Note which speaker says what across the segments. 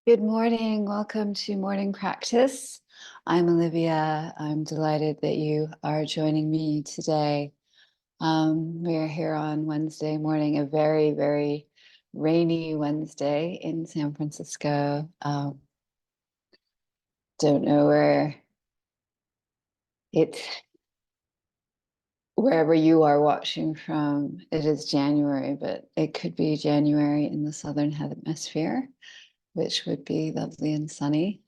Speaker 1: Good morning. Welcome to morning practice. I'm Olivia. I'm delighted that you are joining me today. We are here on Wednesday morning, a very, very rainy Wednesday in San Francisco. Don't know it's wherever you are watching from. It is January, but it could be January in the Southern Hemisphere, which would be lovely and sunny.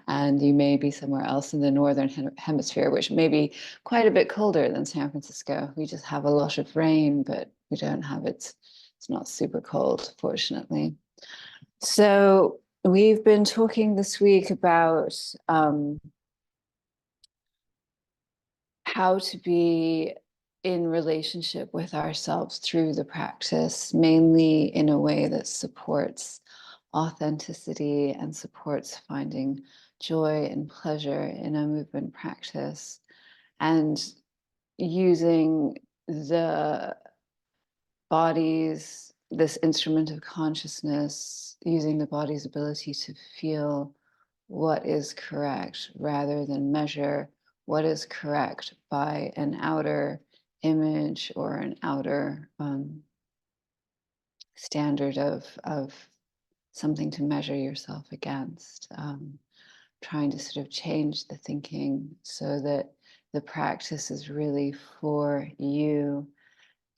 Speaker 1: And you may be somewhere else in the Northern Hemisphere, which may be quite a bit colder than San Francisco. We just have a lot of rain, but we don't have it's not super cold, fortunately. So we've been talking this week about how to be in relationship with ourselves through the practice, mainly in a way that supports authenticity and supports finding joy and pleasure in a movement practice, and using the body's, this instrument of consciousness, using the body's ability to feel what is correct rather than measure what is correct by an outer image or an outer standard of something to measure yourself against. Trying to sort of change the thinking so that the practice is really for you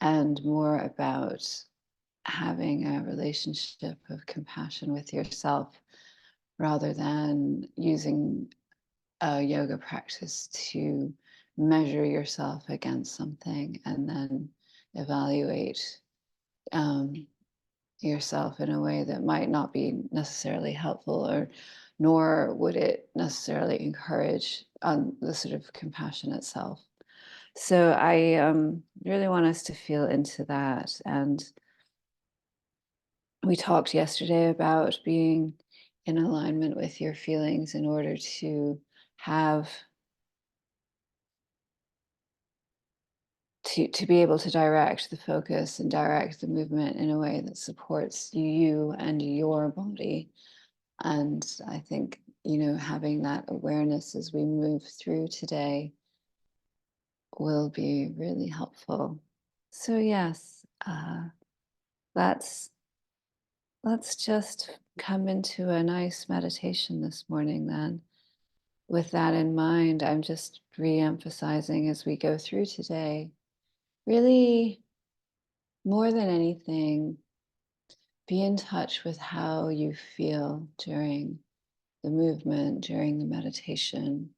Speaker 1: and more about having a relationship of compassion with yourself rather than using a yoga practice to measure yourself against something and then evaluate yourself in a way that might not be necessarily helpful, or nor would it necessarily encourage the sort of compassion itself. So I really want us to feel into that. And we talked yesterday about being in alignment with your feelings in order to have to be able to direct the focus and direct the movement in a way that supports you and your body. And I think, having that awareness as we move through today will be really helpful. So yes, let's just come into a nice meditation this morning then. With that in mind, I'm just re-emphasizing as we go through today, really more than anything, be in touch with how you feel during the movement, during the meditation.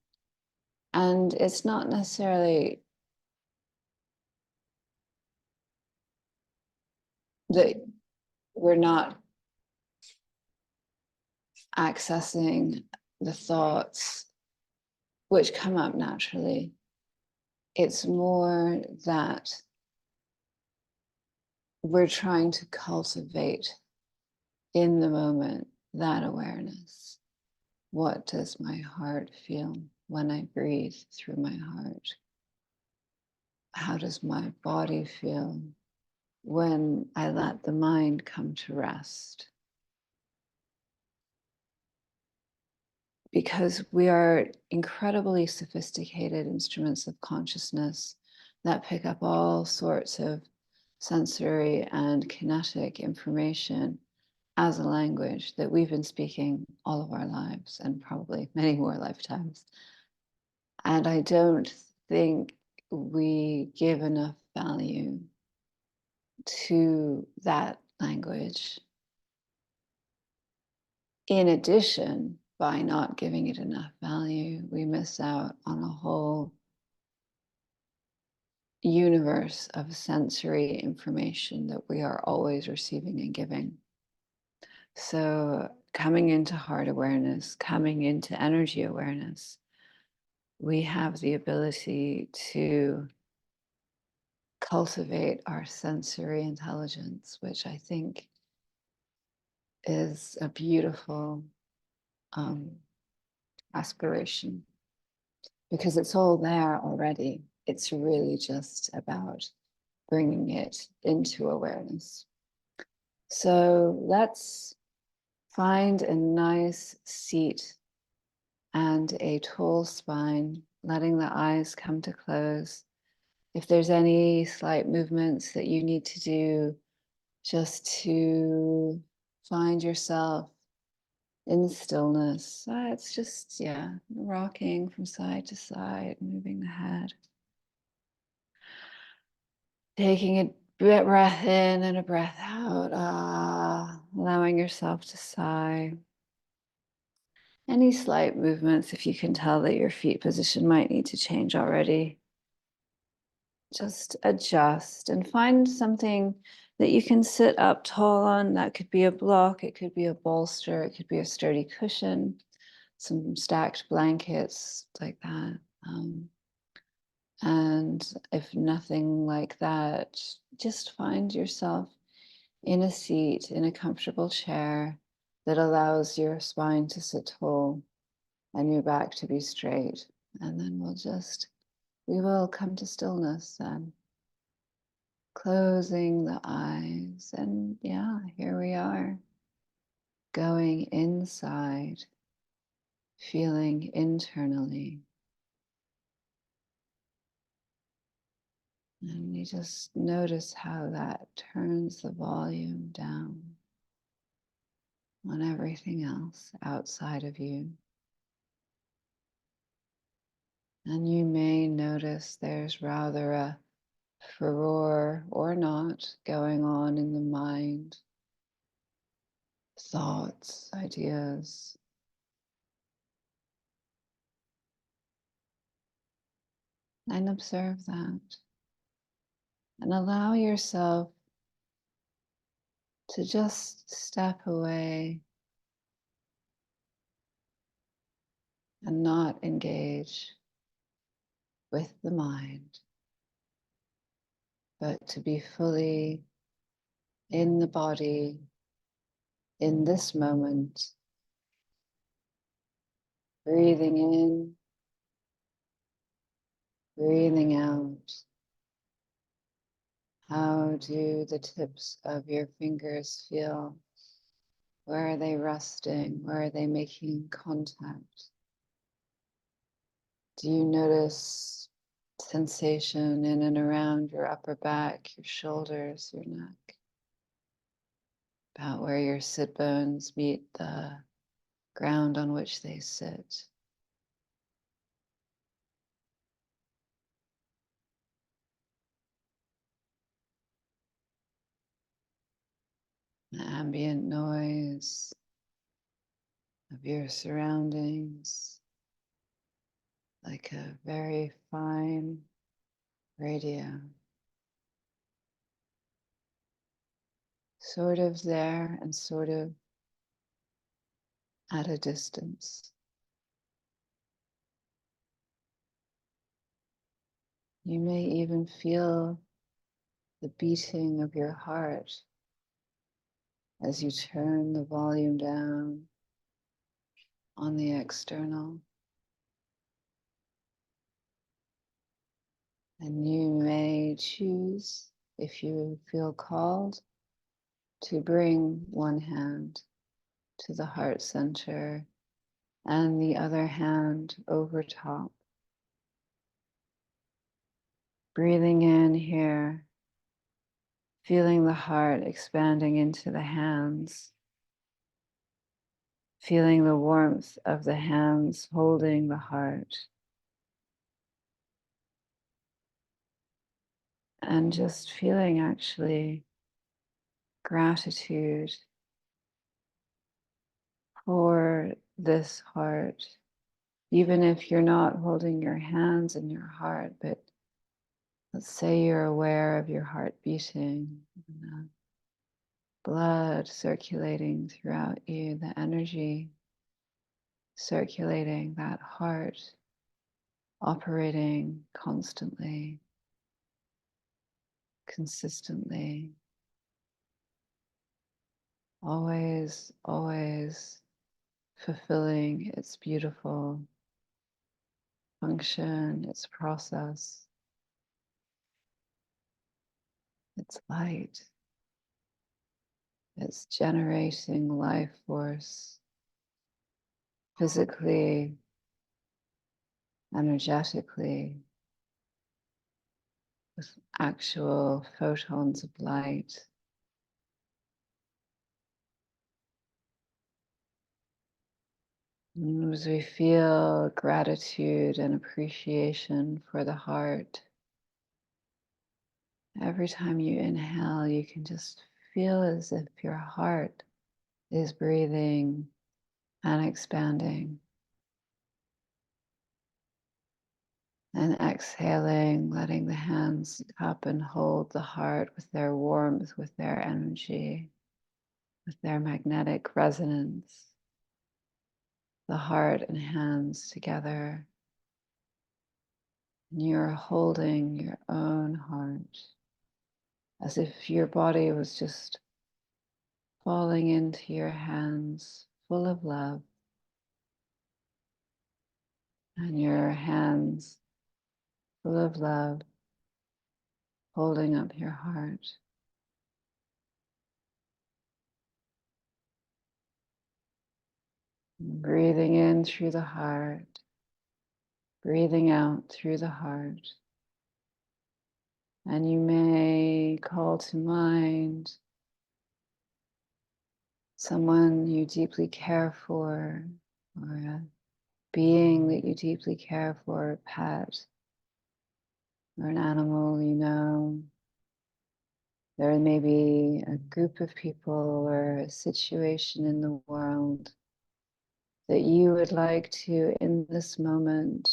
Speaker 1: And it's not necessarily that we're not accessing the thoughts which come up naturally. It's more that we're trying to cultivate in the moment that awareness. What does my heart feel when I breathe through my heart? How does my body feel when I let the mind come to rest? Because we are incredibly sophisticated instruments of consciousness that pick up all sorts of sensory and kinetic information as a language that we've been speaking all of our lives and probably many more lifetimes. And I don't think we give enough value to that language. In addition, by not giving it enough value, we miss out on a whole universe of sensory information that we are always receiving and giving. So coming into heart awareness, coming into energy awareness, we have the ability to cultivate our sensory intelligence, which I think is a beautiful aspiration, because it's all there already. It's really just about bringing it into awareness. So let's Find a nice seat and a tall spine, letting the eyes come to close. If there's any slight movements that you need to do just to find yourself in stillness, it's just, yeah, rocking from side to side, moving the head. Taking a breath in and a breath out, allowing yourself to sigh. Any slight movements, if you can tell that your feet position might need to change already, just adjust and find something that you can sit up tall on. That could be a block, it could be a bolster, it could be a sturdy cushion, some stacked blankets like that. And if nothing like that, just find yourself in a seat, in a comfortable chair that allows your spine to sit tall and your back to be straight. And then we will come to stillness then. Closing the eyes. And yeah, here we are. Going inside, feeling internally. And you just notice how that turns the volume down on everything else outside of you. And you may notice there's rather a furor or not going on in the mind, thoughts, ideas. And observe that. And allow yourself to just step away and not engage with the mind, but to be fully in the body, in this moment, breathing in, breathing out. How do the tips of your fingers feel? Where are they resting? Where are they making contact? Do you notice sensation in and around your upper back, your shoulders, your neck? About where your sit bones meet the ground on which they sit. The ambient noise of your surroundings, like a very fine radio. Sort of there and sort of at a distance. You may even feel the beating of your heart as you turn the volume down on the external. And you may choose, if you feel called, to bring one hand to the heart center and the other hand over top. Breathing in here, feeling the heart expanding into the hands, feeling the warmth of the hands holding the heart, and just feeling actually gratitude for this heart, even if you're not holding your hands in your heart, but let's say you're aware of your heart beating, and the blood circulating throughout you, the energy circulating that heart, operating constantly, consistently, always fulfilling its beautiful function, its process, its light, that's generating life force physically, energetically, with actual photons of light. And as we feel gratitude and appreciation for the heart, every time you inhale, you can just feel as if your heart is breathing and expanding. And exhaling, letting the hands up and hold the heart with their warmth, with their energy, with their magnetic resonance. The heart and hands together. And you're holding your own heart as if your body was just falling into your hands full of love. And your hands full of love holding up your heart. Breathing in through the heart, breathing out through the heart. And you may call to mind someone you deeply care for, or a being that you deeply care for, a pet, or an animal you know. There may be a group of people or a situation in the world that you would like to, in this moment,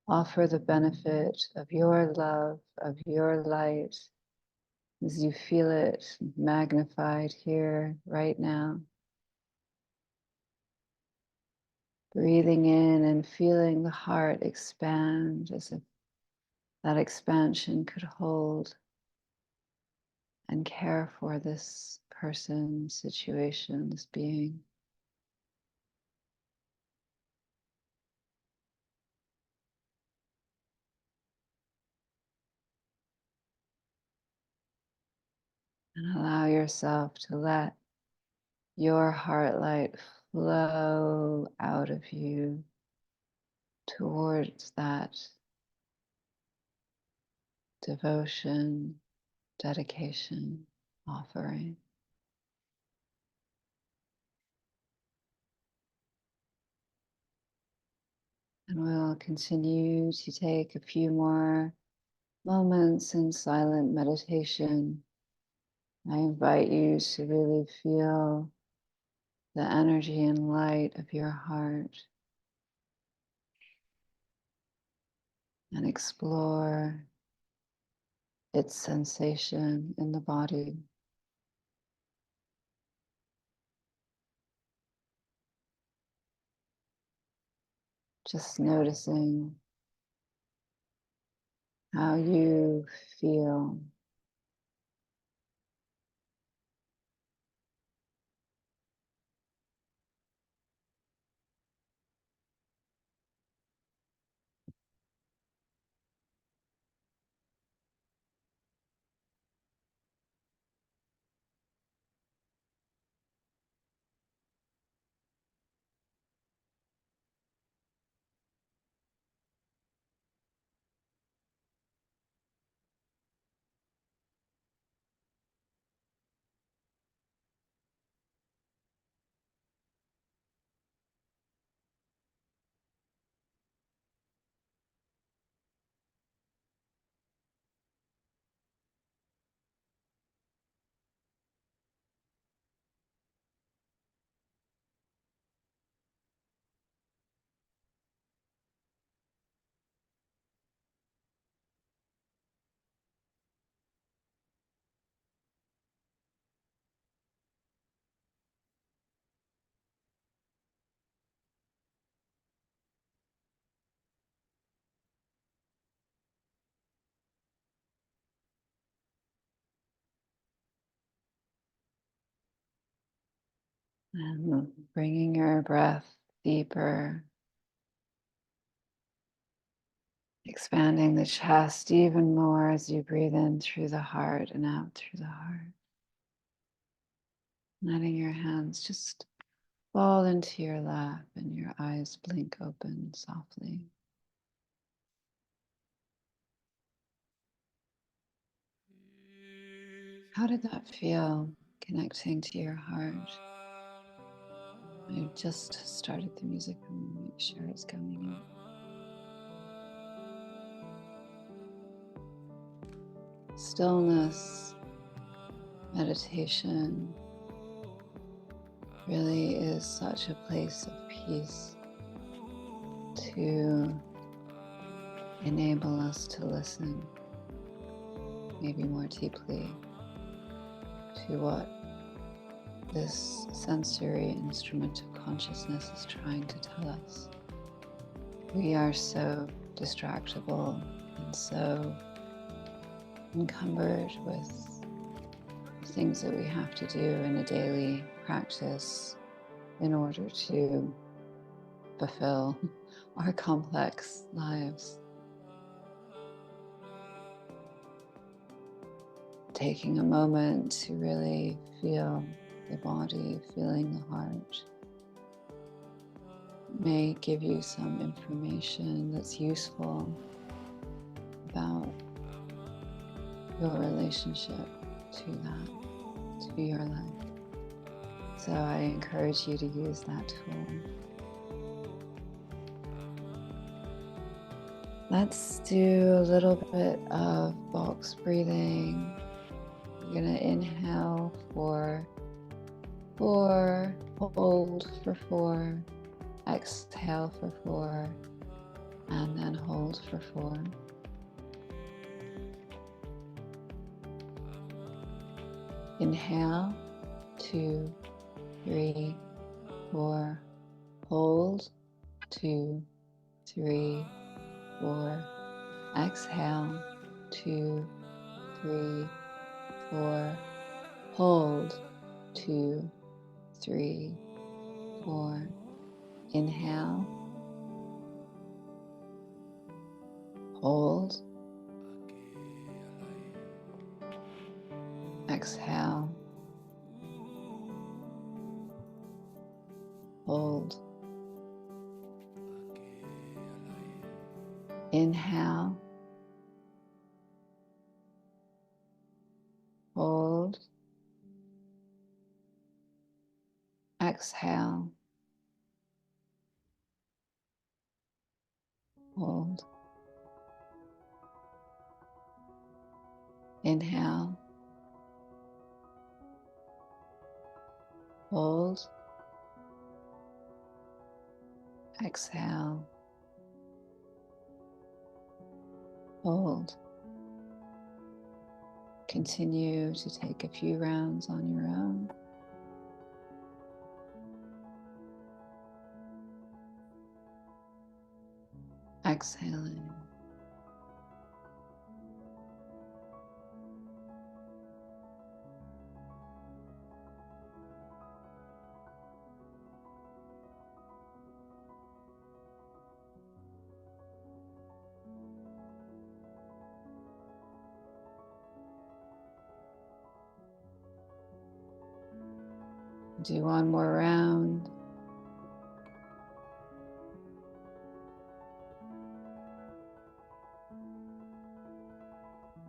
Speaker 1: offer the benefit of your love, of your light, as you feel it magnified here, right now. Breathing in and feeling the heart expand as if that expansion could hold and care for this person, situation, this being. And allow yourself to let your heart light flow out of you towards that devotion, dedication, offering. And we'll continue to take a few more moments in silent meditation. I invite you to really feel the energy and light of your heart and explore its sensation in the body. Just noticing how you feel. And bringing your breath deeper, expanding the chest even more as you breathe in through the heart and out through the heart. letting your hands just fall into your lap and your eyes blink open softly. How did that feel, connecting to your heart? I just started the music. I'm going to make sure it's coming in. Stillness, meditation really is such a place of peace to enable us to listen maybe more deeply to what this sensory instrument of consciousness is trying to tell us. We are so distractible and so encumbered with things that we have to do in a daily practice in order to fulfill our complex lives. Taking a moment to really feel the body, feeling the heart, may give you some information that's useful about your relationship to that, to your life. So I encourage you to use that tool. Let's do a little bit of box breathing. We're going to inhale for 4, hold for 4, exhale for 4, and then hold for 4. Inhale, 2, 3, 4, hold, 2, 3, 4, exhale, 2, 3, 4, hold, 2, 3, 4, inhale, hold, exhale, hold, inhale, hold, exhale, hold, inhale, hold, exhale, hold. Continue to take a few rounds on your own. Exhaling. Do one more round.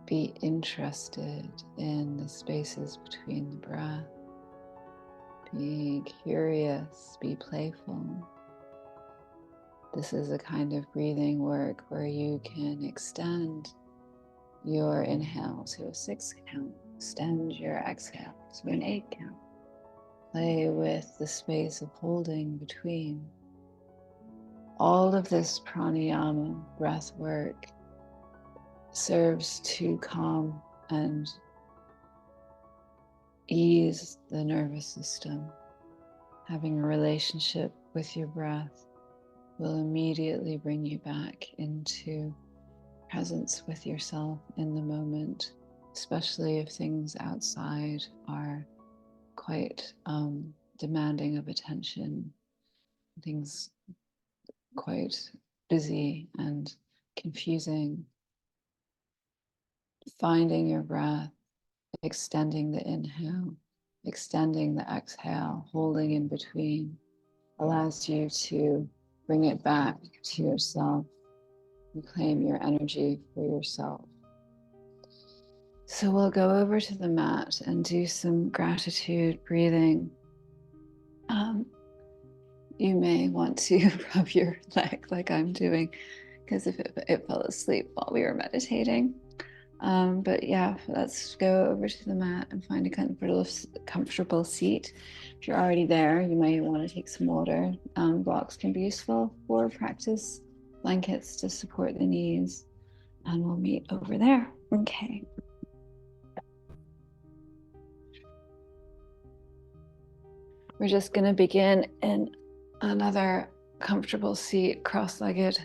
Speaker 1: Be interested in the spaces between the breath. Be curious, be playful. This is a kind of breathing work where you can extend your inhale to a 6 count, extend your exhale to an 8 count. Play with the space of holding between. All of this pranayama, breath work, serves to calm and ease the nervous system. Having a relationship with your breath will immediately bring you back into presence with yourself in the moment, especially if things outside are quite demanding of attention, things quite busy and confusing. Finding your breath, extending the inhale, extending the exhale, holding in between, allows you to bring it back to yourself, reclaim your energy for yourself. So we'll go over to the mat and do some gratitude breathing. You may want to rub your leg like I'm doing, because if it fell asleep while we were meditating. But yeah, let's go over to the mat and find a comfortable seat. If you're already there, you might want to take some water. Blocks can be useful for practice, blankets to support the knees, and we'll meet over there. Okay. We're just going to begin in another comfortable seat, cross-legged.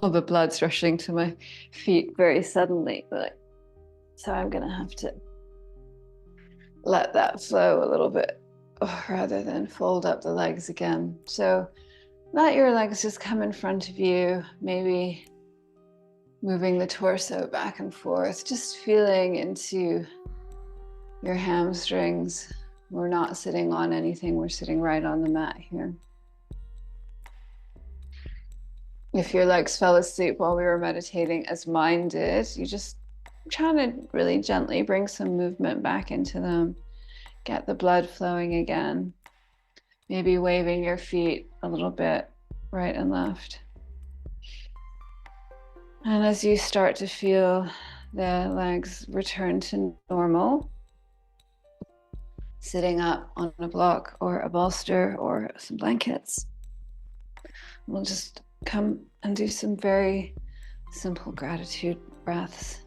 Speaker 1: All the blood's rushing to my feet very suddenly, so I'm going to have to let that flow a little bit rather than fold up the legs again. So let your legs just come in front of you, maybe moving the torso back and forth, just feeling into your hamstrings. We're not sitting on anything, we're sitting right on the mat here. If your legs fell asleep while we were meditating, as mine did, you just try to really gently bring some movement back into them. Get the blood flowing again. Maybe waving your feet a little bit right and left. And as you start to feel the legs return to normal, sitting up on a block or a bolster or some blankets, we'll just come and do some very simple gratitude breaths.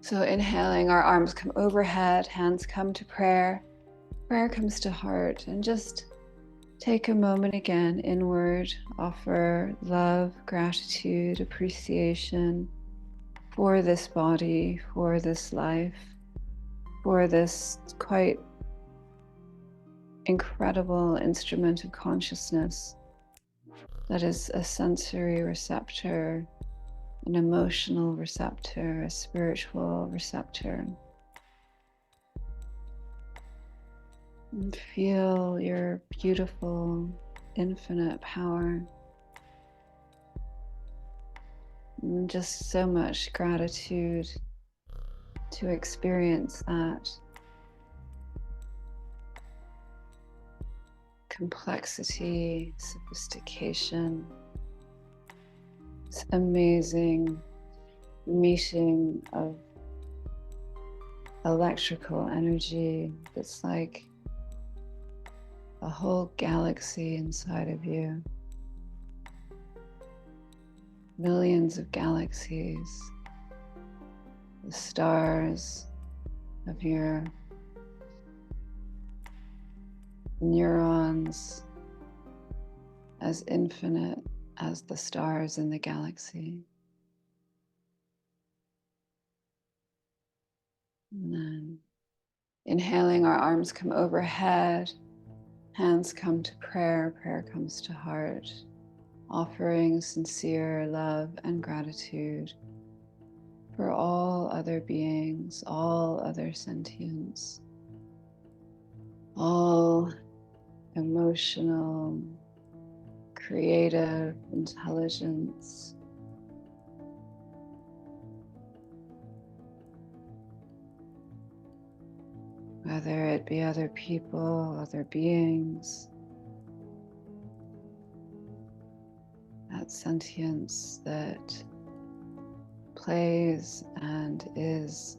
Speaker 1: So inhaling, our arms come overhead, hands come to prayer, prayer comes to heart, and just take a moment again inward, offer love, gratitude, appreciation for this body, for this life, for this quite incredible instrument of consciousness that is a sensory receptor, an emotional receptor, a spiritual receptor. And feel your beautiful, infinite power. And just so much gratitude to experience that complexity, sophistication. It's amazing meeting of electrical energy that's like a whole galaxy inside of you. Millions of galaxies, the stars of your neurons as infinite as the stars in the galaxy. And then inhaling, our arms come overhead, hands come to prayer, prayer comes to heart, offering sincere love and gratitude for all other beings, all other sentients, all emotional, creative intelligence. Whether it be other people, other beings, that sentience that plays and is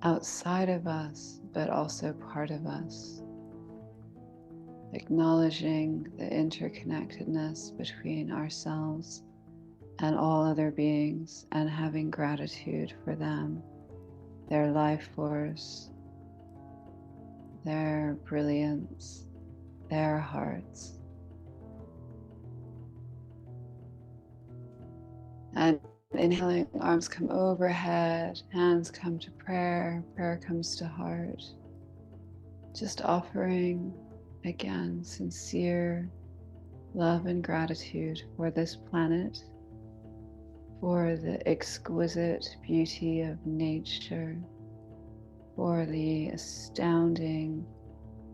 Speaker 1: outside of us, but also part of us. Acknowledging the interconnectedness between ourselves and all other beings, and having gratitude for them, their life force, their brilliance, their hearts. And inhaling, arms come overhead, hands come to prayer, prayer comes to heart. Just offering, again, sincere love and gratitude for this planet, for the exquisite beauty of nature, for the astounding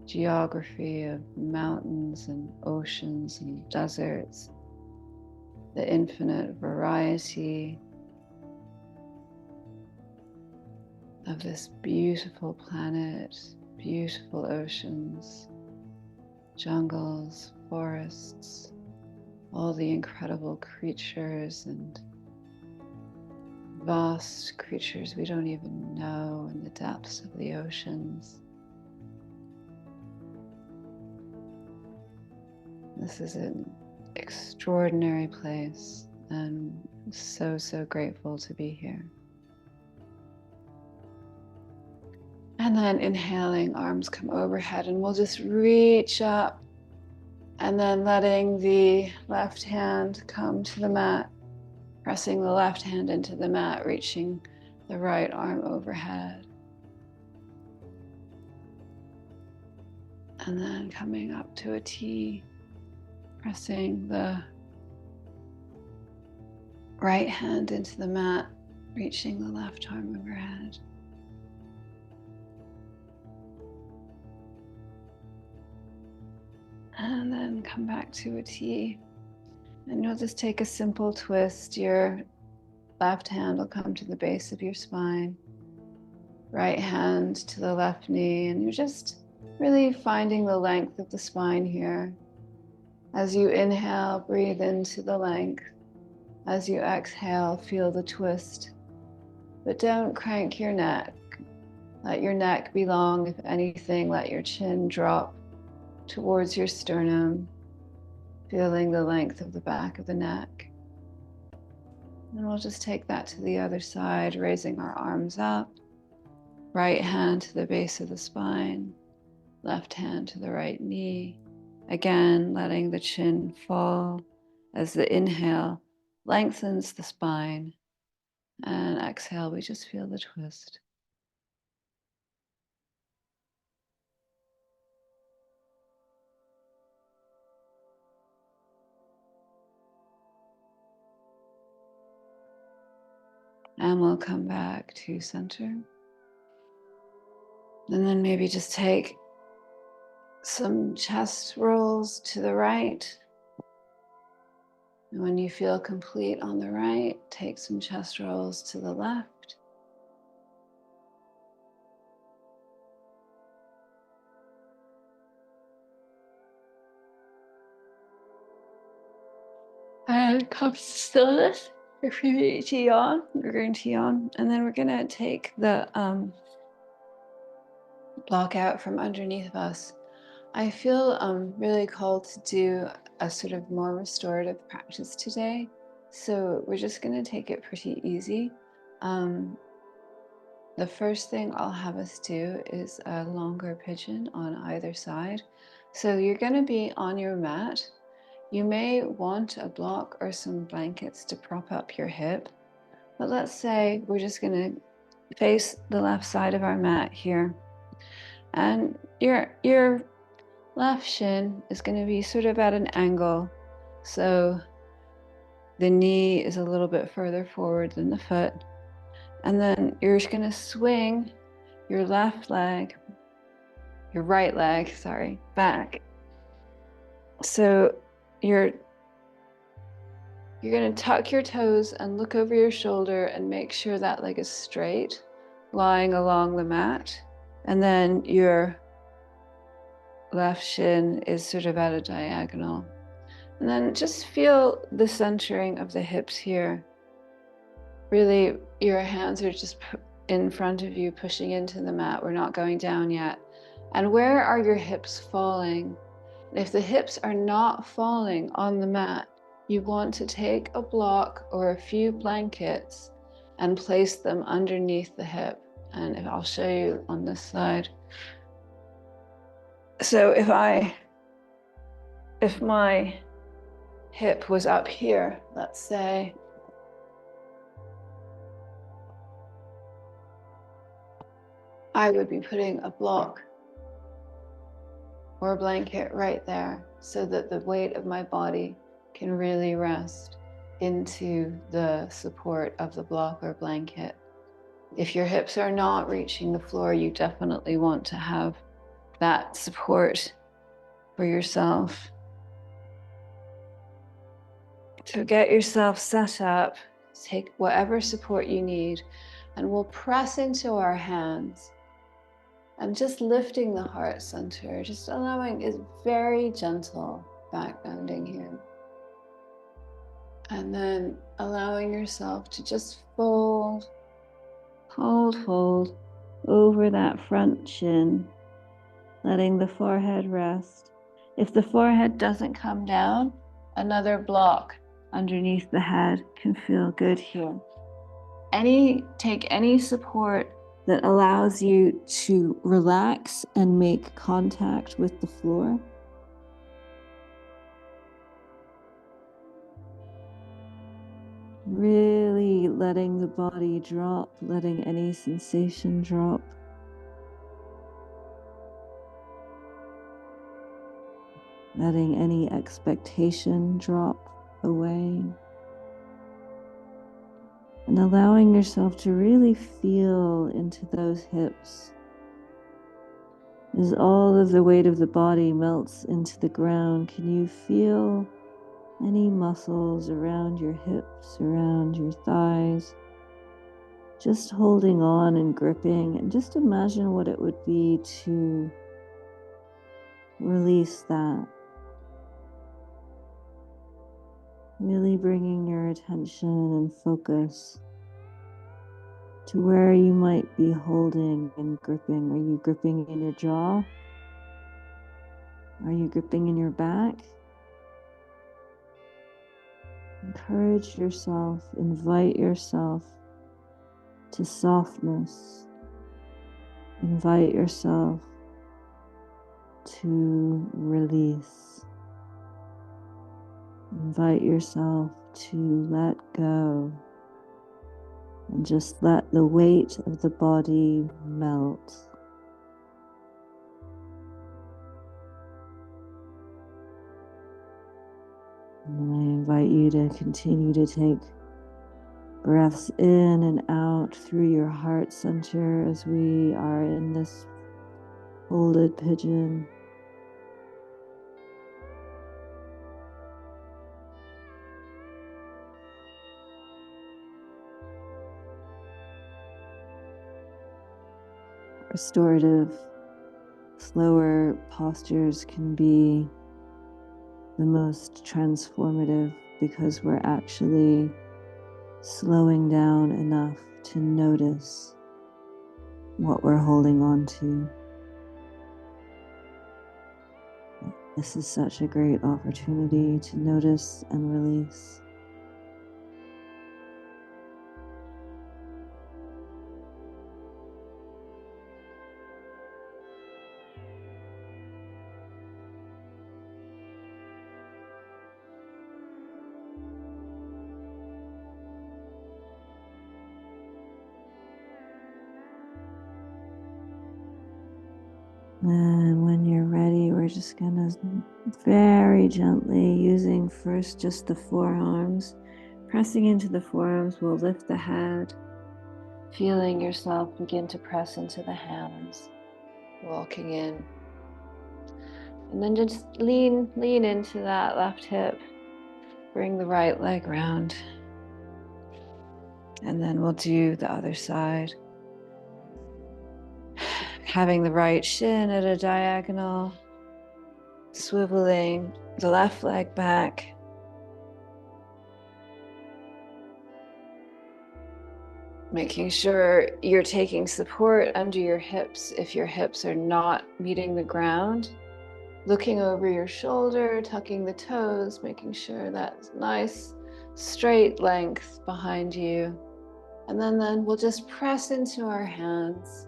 Speaker 1: geography of mountains and oceans and deserts, the infinite variety of this beautiful planet, beautiful oceans, jungles, forests, all the incredible creatures and vast creatures we don't even know in the depths of the oceans. This is an extraordinary place, and I'm so grateful to be here. And then inhaling, arms come overhead, and we'll just reach up, and then letting the left hand come to the mat, pressing the left hand into the mat, reaching the right arm overhead. And then coming up to a T, pressing the right hand into the mat, reaching the left arm overhead. And then come back to a T. And you'll just take a simple twist. Your left hand will come to the base of your spine, right hand to the left knee, and you're just really finding the length of the spine here. As you inhale, breathe into the length. As you exhale, feel the twist. But don't crank your neck. Let your neck be long. If anything, let your chin drop towards your sternum, feeling the length of the back of the neck. And we'll just take that to the other side, raising our arms up. Right hand to the base of the spine, left hand to the right knee. Again, letting the chin fall as the inhale lengthens the spine, and exhale, we just feel the twist. And we'll come back to center. And then maybe just take some chest rolls to the right. And when you feel complete on the right, take some chest rolls to the left. And come to stillness. If you need tea on, we're going tea on. And then we're going to take the block out from underneath of us. I feel really called to do a sort of more restorative practice today. So we're just going to take it pretty easy. The first thing I'll have us do is a longer pigeon on either side. So you're going to be on your mat. You may want a block or some blankets to prop up your hip. But let's say we're just going to face the left side of our mat here. And your left shin is going to be sort of at an angle. So the knee is a little bit further forward than the foot. And then you're just going to swing your left leg, your right leg, sorry, back. So you're going to tuck your toes and look over your shoulder and make sure that leg is straight, lying along the mat. And then your left shin is sort of at a diagonal. And then just feel the centering of the hips here. Really, your hands are just in front of you, pushing into the mat. We're not going down yet. And where are your hips falling? If the hips are not falling on the mat, you want to take a block or a few blankets and place them underneath the hip. And I'll show you on this side. So if my hip was up here, let's say, I would be putting a block or a blanket right there so that the weight of my body can really rest. into the support of the block or blanket. If your hips are not reaching the floor, you definitely want to have that support for yourself. So get yourself set up, take whatever support you need, and we'll press into our hands and just lifting the heart center, just allowing it very gentle back bending here. And then allowing yourself to just fold over that front chin, letting the forehead rest. If the forehead doesn't come down, another block underneath the head can feel good here. Take any support that allows you to relax and make contact with the floor. Really letting the body drop, letting any sensation drop. Letting any expectation drop away. And allowing yourself to really feel into those hips. As all of the weight of the body melts into the ground, can you feel any muscles around your hips, around your thighs? Just holding on and gripping, and just imagine what it would be to release that. Really bringing your attention and focus to where you might be holding and gripping. Are you gripping in your jaw? Are you gripping in your back? Encourage yourself, invite yourself to softness. Invite yourself to release. Invite yourself to let go and just let the weight of the body melt. And I invite you to continue to take breaths in and out through your heart center as we are in this folded pigeon. Restorative, slower postures can be the most transformative because we're actually slowing down enough to notice what we're holding on to. This is such a great opportunity to notice and release. And when you're ready, we're just gonna very gently, using first just the forearms, pressing into the forearms, we'll lift the head, feeling yourself begin to press into the hands, walking in. And then just lean into that left hip, bring the right leg round. And then we'll do the other side. Having the right shin at a diagonal, swiveling the left leg back. Making sure you're taking support under your hips if your hips are not meeting the ground. Looking over your shoulder, tucking the toes, making sure that's nice, straight length behind you. And then we'll just press into our hands,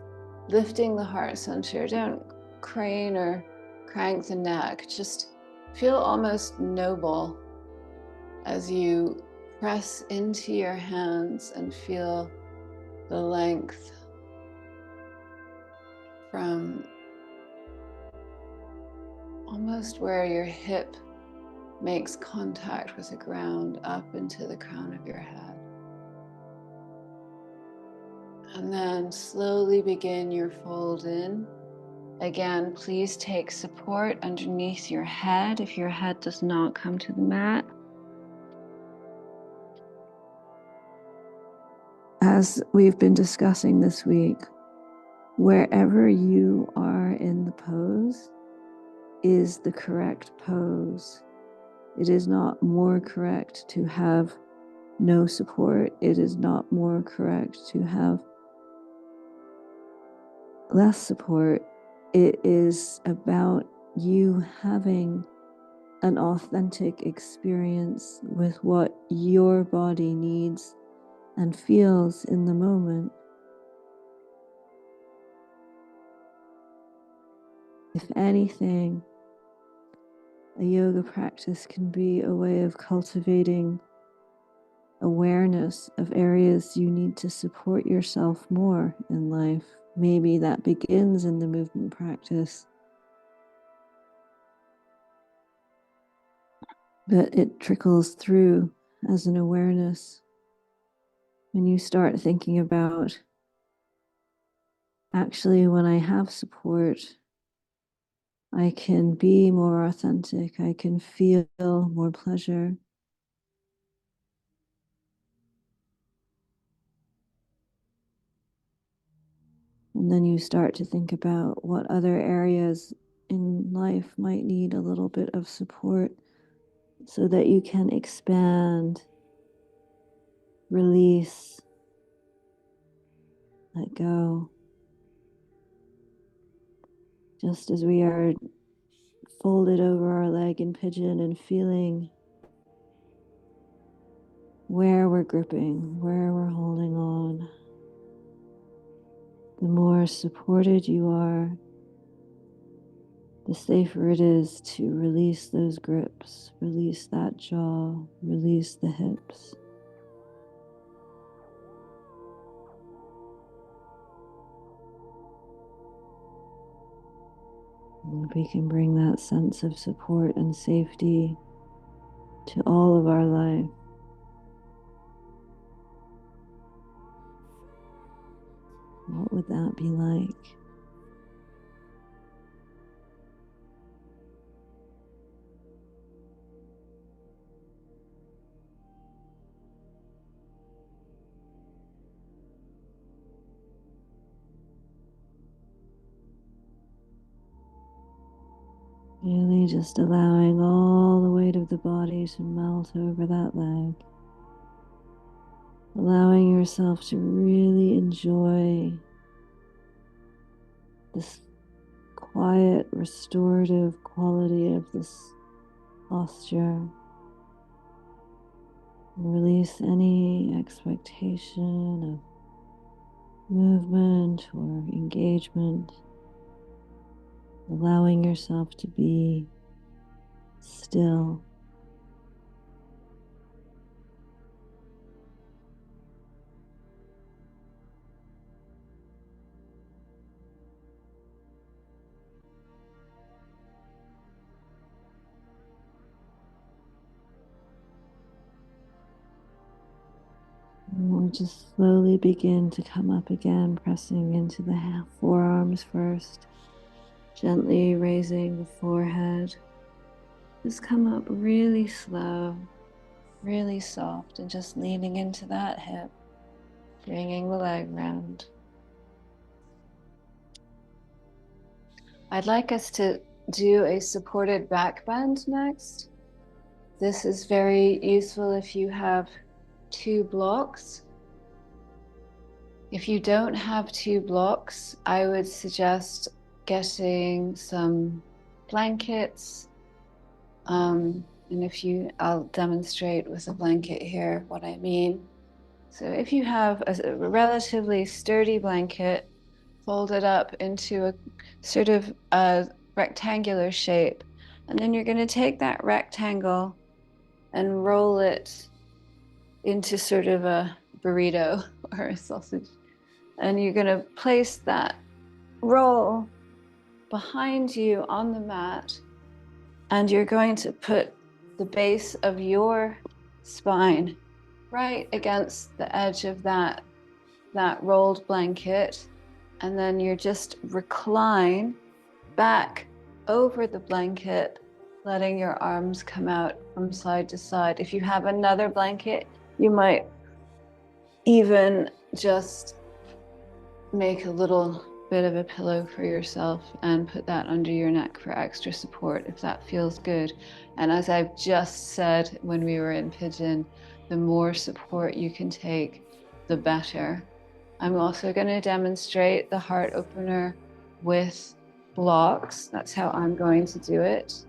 Speaker 1: lifting the heart center. Don't crane or crank the neck. Just feel almost noble as you press into your hands and feel the length from almost where your hip makes contact with the ground up into the crown of your head. And then slowly begin your fold in. Again, please take support underneath your head if your head does not come to the mat. As we've been discussing this week, wherever you are in the pose is the correct pose. It is not more correct to have no support. It is not more correct to have less support. It is about you having an authentic experience with what your body needs and feels in the moment. If anything, a yoga practice can be a way of cultivating awareness of areas you need to support yourself more in life. Maybe that begins in the movement practice, but it trickles through as an awareness when you start thinking about, actually, when I have support, I can be more authentic, I can feel more pleasure. And then you start to think about what other areas in life might need a little bit of support so that you can expand, release, let go. Just as we are folded over our leg in pigeon and feeling where we're gripping, where we're holding on, the more supported you are, the safer it is to release those grips, release that jaw, release the hips. And we can bring that sense of support and safety to all of our life. What would that be like? Really just allowing all the weight of the body to melt over that leg. Allowing yourself to really enjoy this quiet, restorative quality of this posture. And release any expectation of movement or engagement. Allowing yourself to be still. And we'll just slowly begin to come up again, pressing into the forearms first, gently raising the forehead. Just come up really slow, really soft, and just leaning into that hip, bringing the leg round. I'd like us to do a supported back bend next. This is very useful if you have 2 blocks. If you don't have 2 blocks, I would suggest getting some blankets. And I'll demonstrate with a blanket here what I mean. So if you have a relatively sturdy blanket, fold it up into a sort of a rectangular shape. And then you're going to take that rectangle and roll it into sort of a burrito or a sausage. And you're going to place that roll behind you on the mat. And you're going to put the base of your spine right against the edge of that rolled blanket. And then you just recline back over the blanket, letting your arms come out from side to side. If you have another blanket, you might even just make a little bit of a pillow for yourself and put that under your neck for extra support if that feels good. And as I've just said when we were in pigeon, the more support you can take, the better. I'm also going to demonstrate the heart opener with blocks. That's how I'm going to do it.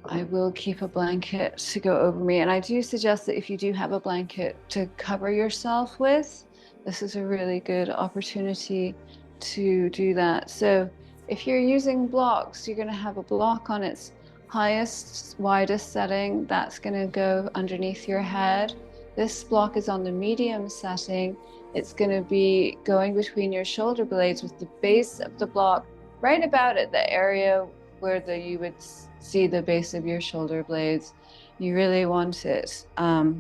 Speaker 1: I will keep a blanket to go over me. And I do suggest that if you do have a blanket to cover yourself with, this is a really good opportunity to do that. So if you're using blocks, you're going to have a block on its highest, widest setting. That's going to go underneath your head. This block is on the medium setting. It's going to be going between your shoulder blades with the base of the block right about at the area where you would see the base of your shoulder blades. You really want it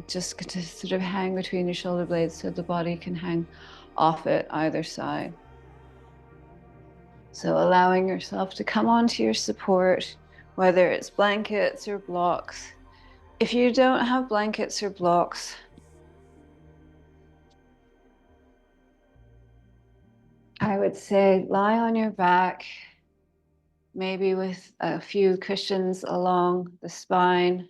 Speaker 1: just to sort of hang between your shoulder blades so the body can hang off it either side. So allowing yourself to come onto your support, whether it's blankets or blocks. If you don't have blankets or blocks, I would say lie on your back, maybe with a few cushions along the spine,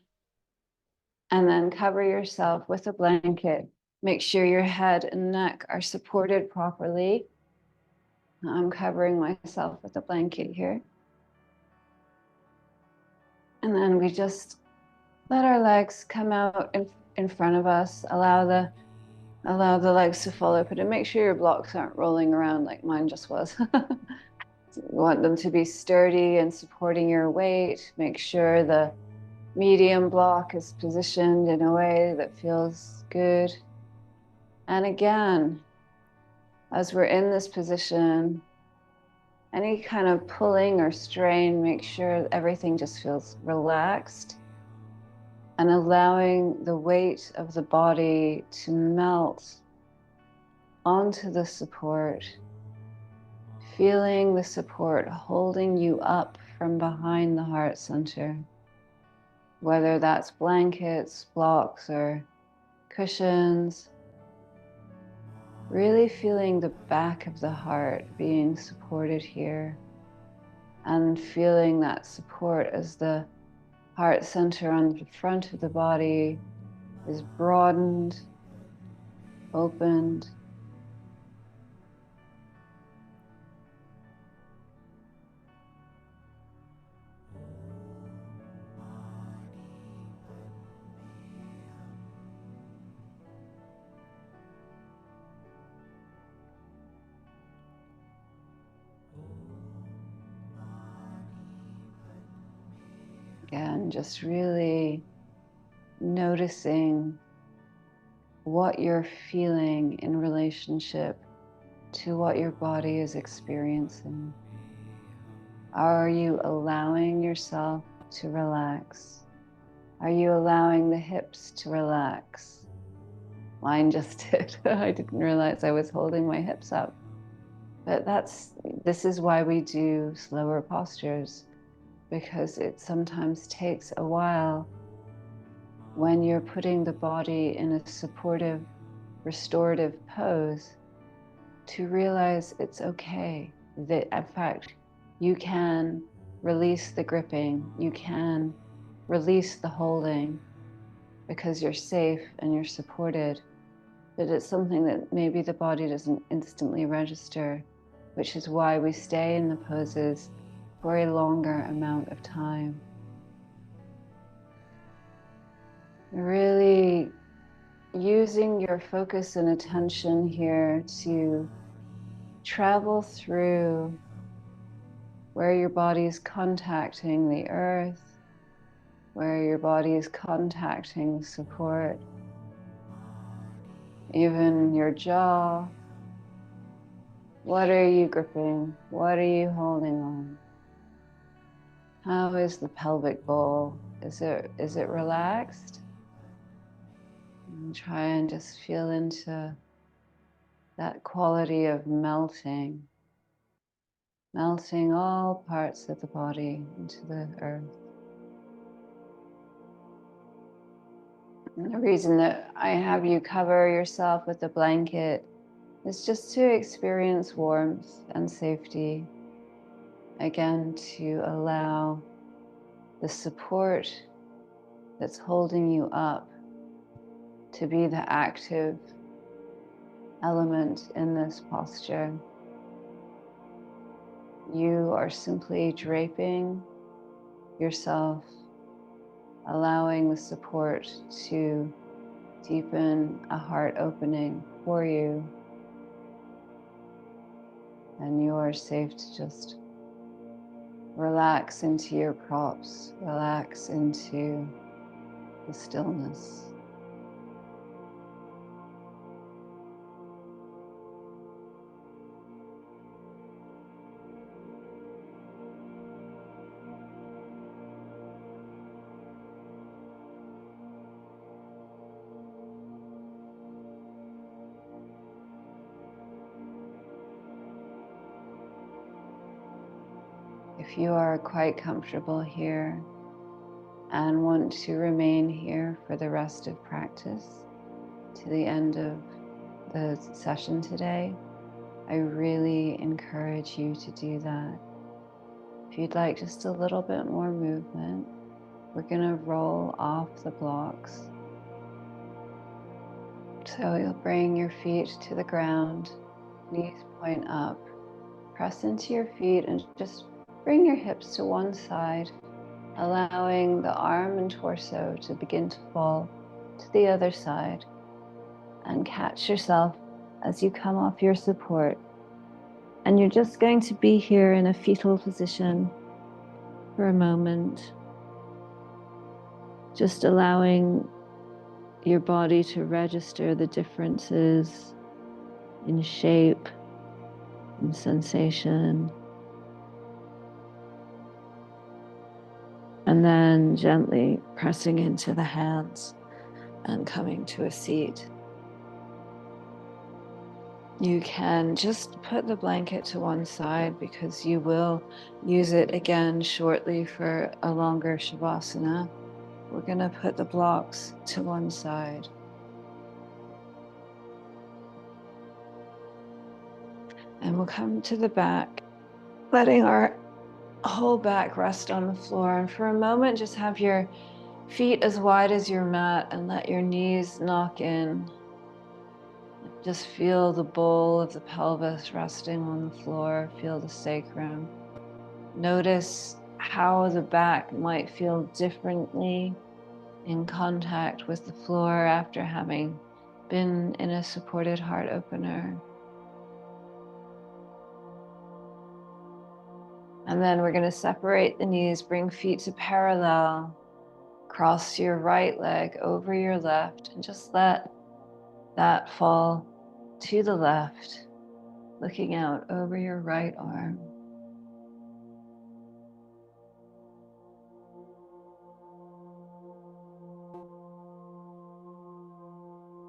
Speaker 1: and then cover yourself with a blanket. Make sure your head and neck are supported properly. I'm covering myself with a blanket here. And then we just let our legs come out in front of us. Allow the legs to fall open, and make sure your blocks aren't rolling around like mine just was. You want them to be sturdy and supporting your weight. Make sure the medium block is positioned in a way that feels good. And again, as we're in this position, any kind of pulling or strain, make sure everything just feels relaxed and allowing the weight of the body to melt onto the support, feeling the support holding you up from behind the heart center, whether that's blankets, blocks, or cushions. Really feeling the back of the heart being supported here, and feeling that support as the heart center on the front of the body is broadened, opened. Again, just really noticing what you're feeling in relationship to what your body is experiencing. Are you allowing yourself to relax? Are you allowing the hips to relax? Mine just did. I didn't realize I was holding my hips up. But this is why we do slower postures, because it sometimes takes a while when you're putting the body in a supportive, restorative pose to realize it's okay. That in fact, you can release the gripping, you can release the holding because you're safe and you're supported. But it's something that maybe the body doesn't instantly register, which is why we stay in the poses for a longer amount of time. Really using your focus and attention here to travel through where your body is contacting the earth, where your body is contacting support, even your jaw. What are you gripping? What are you holding on? How is the pelvic bowl? Is it relaxed? And try and just feel into that quality of melting all parts of the body into the earth. And the reason that I have you cover yourself with a blanket is just to experience warmth and safety. Again, to allow the support that's holding you up to be the active element in this posture. You are simply draping yourself, allowing the support to deepen a heart opening for you, and you are safe to just relax into your props, relax into the stillness. If you are quite comfortable here and want to remain here for the rest of practice to the end of the session today, I really encourage you to do that. If you'd like just a little bit more movement, we're going to roll off the blocks. So you'll bring your feet to the ground, knees point up, press into your feet and just bring your hips to one side, allowing the arm and torso to begin to fall to the other side, and catch yourself as you come off your support. And you're just going to be here in a fetal position for a moment, just allowing your body to register the differences in shape and sensation. And then gently pressing into the hands and coming to a seat. You can just put the blanket to one side because you will use it again shortly for a longer Shavasana. We're going to put the blocks to one side. And we'll come to the back, letting our whole back rest on the floor. And for a moment, just have your feet as wide as your mat and let your knees knock in. Just feel the bowl of the pelvis resting on the floor. Feel the sacrum. Notice how the back might feel differently in contact with the floor after having been in a supported heart opener. And then we're going to separate the knees, bring feet to parallel, cross your right leg over your left, and just let that fall to the left, looking out over your right arm.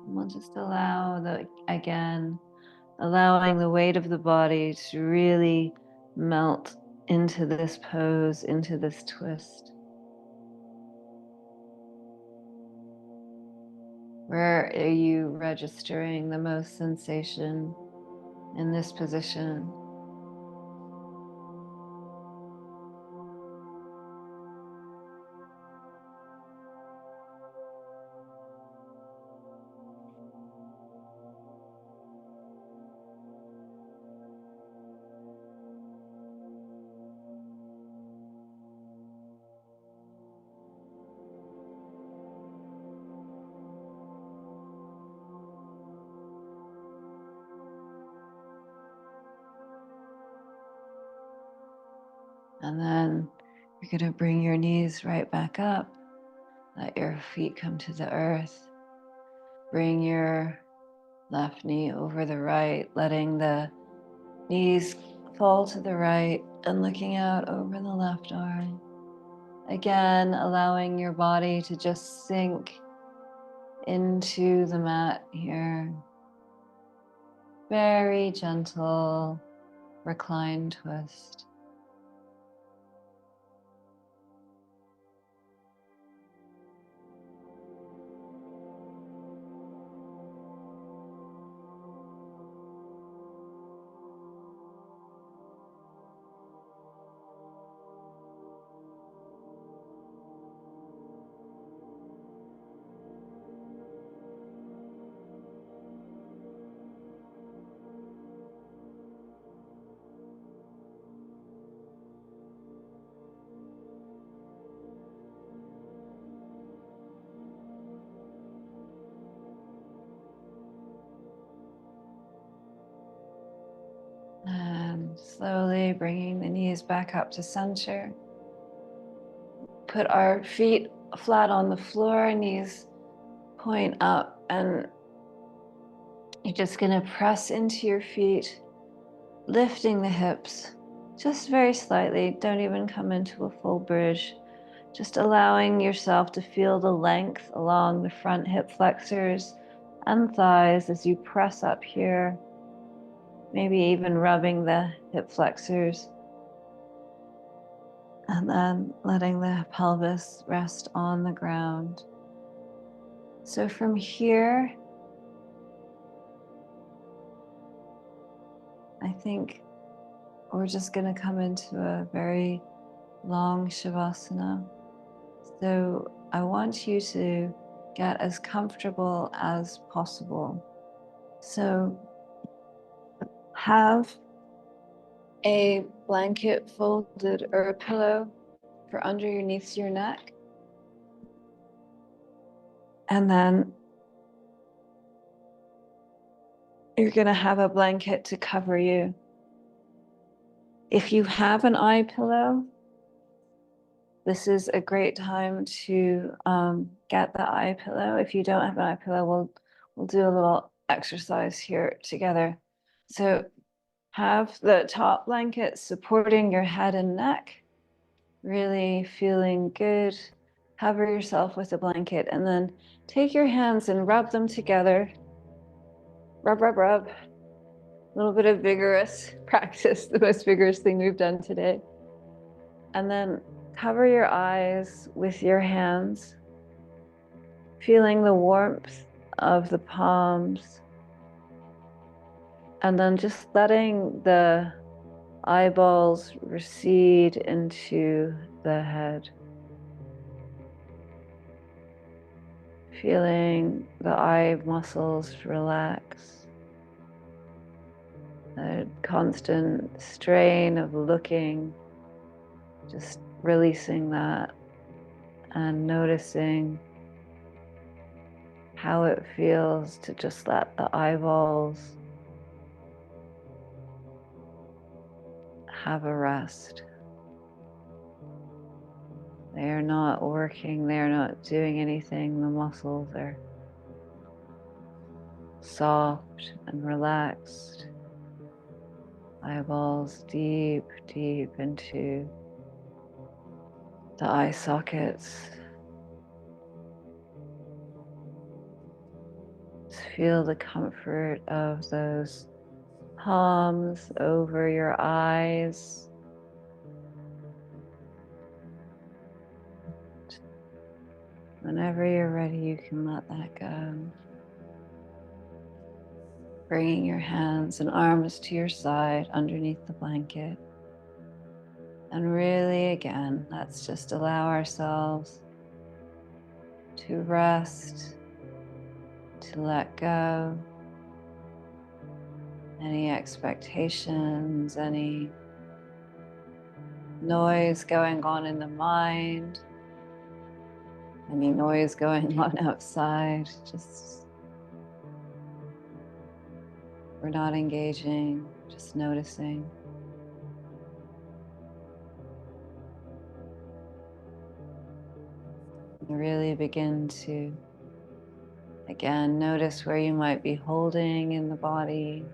Speaker 1: And we'll just allow allowing the weight of the body to really melt into this pose, into this twist. Where are you registering the most sensation in this position? And then you're going to bring your knees right back up. Let your feet come to the earth. Bring your left knee over the right, letting the knees fall to the right and looking out over the left arm. Again, allowing your body to just sink into the mat here. Very gentle recline twist. And slowly bringing the knees back up to center. Put our feet flat on the floor, knees point up, and you're just going to press into your feet, lifting the hips just very slightly. Don't even come into a full bridge. Just allowing yourself to feel the length along the front hip flexors and thighs as you press up here. Maybe even rubbing the hip flexors. And then letting the pelvis rest on the ground. So from here, I think we're just going to come into a very long Shavasana. So I want you to get as comfortable as possible. So have a blanket folded or a pillow for underneath your neck. And then you're going to have a blanket to cover you. If you have an eye pillow, this is a great time to get the eye pillow. If you don't have an eye pillow, we'll do a little exercise here together. So have the top blanket supporting your head and neck, really feeling good. Cover yourself with a blanket and then take your hands and rub them together. Rub, rub, rub. A little bit of vigorous practice, the most vigorous thing we've done today. And then cover your eyes with your hands, feeling the warmth of the palms, and then just letting the eyeballs recede into the head. Feeling the eye muscles relax. The constant strain of looking, just releasing that and noticing how it feels to just let the eyeballs have a rest. They are not working, they are not doing anything. The muscles are soft and relaxed. Eyeballs deep, deep into the eye sockets. Just feel the comfort of those palms over your eyes. Whenever you're ready, you can let that go. Bringing your hands and arms to your side underneath the blanket. And really, again, let's just allow ourselves to rest, to let go. Any expectations, any noise going on in the mind, any noise going on outside, just we're not engaging, just noticing. And really begin to, again, notice where you might be holding in the body,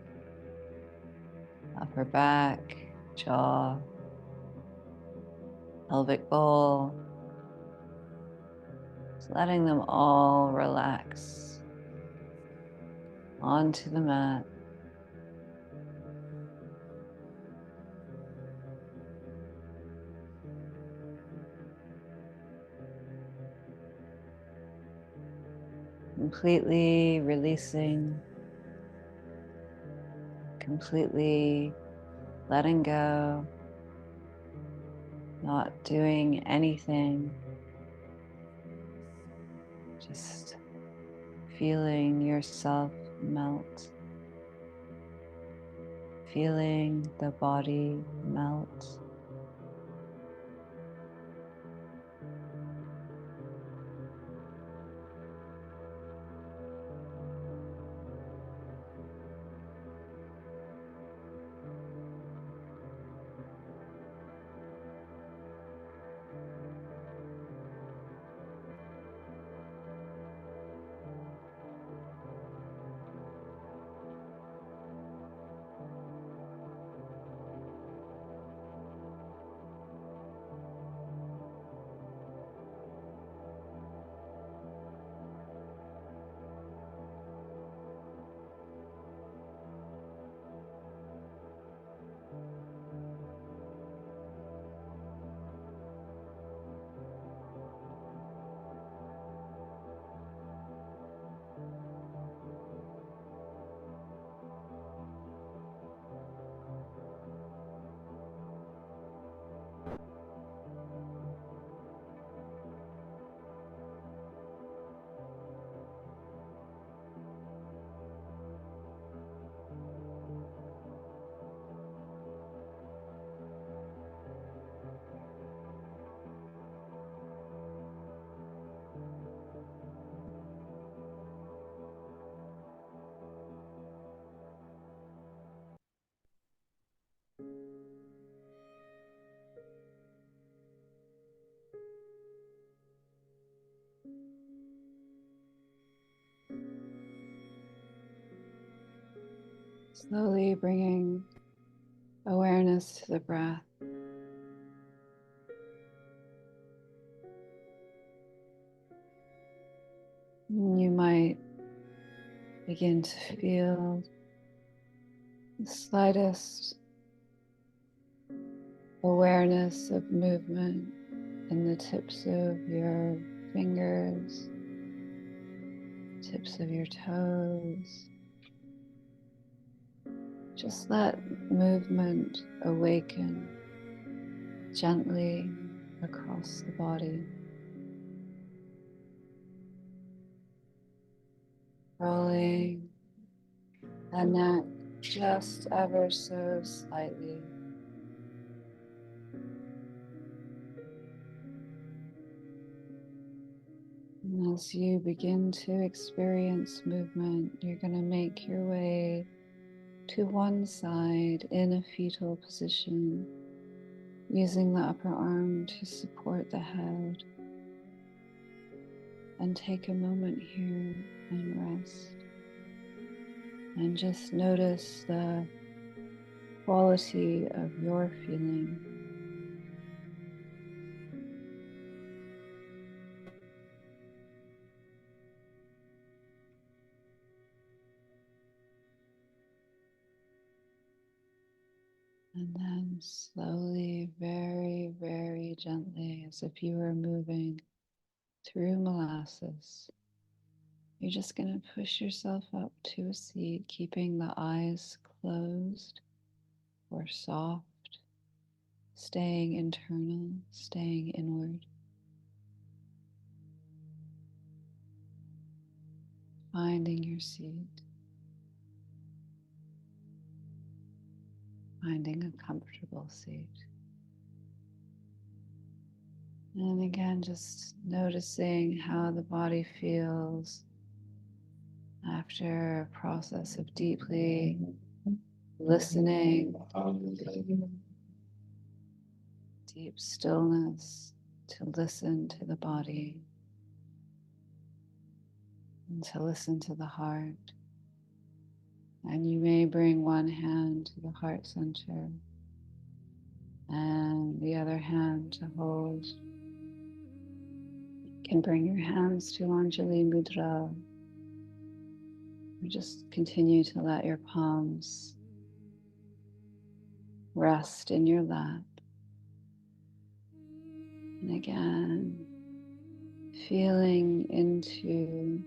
Speaker 1: upper back, jaw, pelvic bowl. Just letting them all relax onto the mat. Completely releasing, completely letting go, not doing anything, just feeling yourself melt, feeling the body melt. Slowly bringing awareness to the breath. You might begin to feel the slightest awareness of movement in the tips of your fingers, tips of your toes. Just let movement awaken gently across the body, rolling the neck just ever so slightly. And as you begin to experience movement, you're going to make your way to one side in a fetal position, using the upper arm to support the head. And take a moment here and rest. And just notice the quality of your feeling. And then slowly, very, very gently, as if you were moving through molasses, you're just going to push yourself up to a seat, keeping the eyes closed or soft, staying internal, staying inward. Finding your seat, finding a comfortable seat. And again, just noticing how the body feels after a process of deeply listening, deep stillness, to listen to the body and to listen to the heart. And you may bring one hand to the heart center and the other hand to hold can bring your hands to Anjali Mudra, or just continue to let your palms rest in your lap. And again, feeling into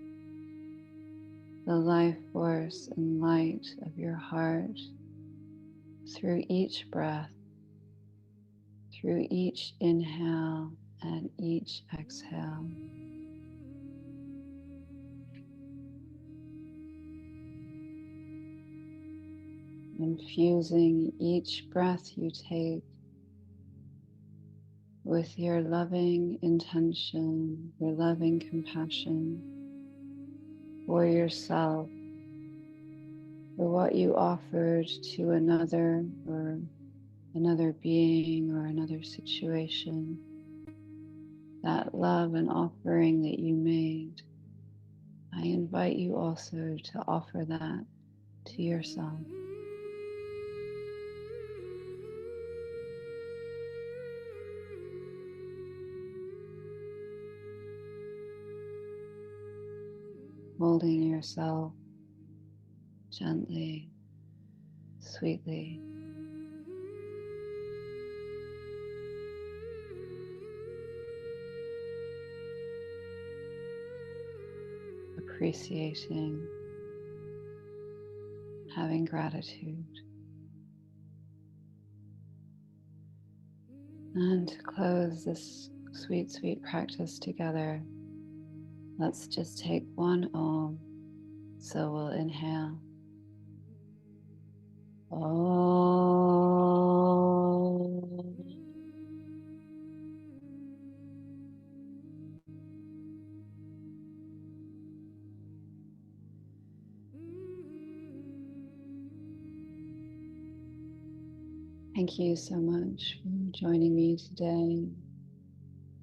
Speaker 1: the life force and light of your heart through each breath, through each inhale and each exhale. Infusing each breath you take with your loving intention, your loving compassion for yourself, for what you offered to another or another being or another situation, that love and offering that you made. I invite you also to offer that to yourself. Holding yourself gently, sweetly. Appreciating, having gratitude. And to close this sweet, sweet practice together, let's just take one Om. So we'll inhale. Om. Thank you so much for joining me today.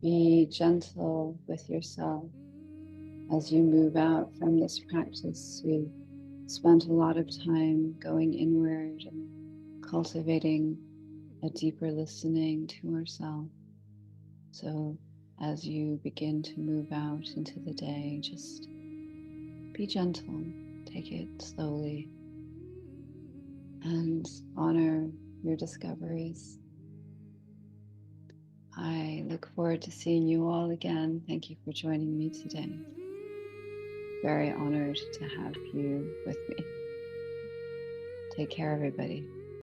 Speaker 1: Be gentle with yourself as you move out from this practice. We've spent a lot of time going inward and cultivating a deeper listening to ourselves. So as you begin to move out into the day, just be gentle, take it slowly, and honor your discoveries. I look forward to seeing you all again. Thank you for joining me today. Very honored to have you with me. Take care, everybody.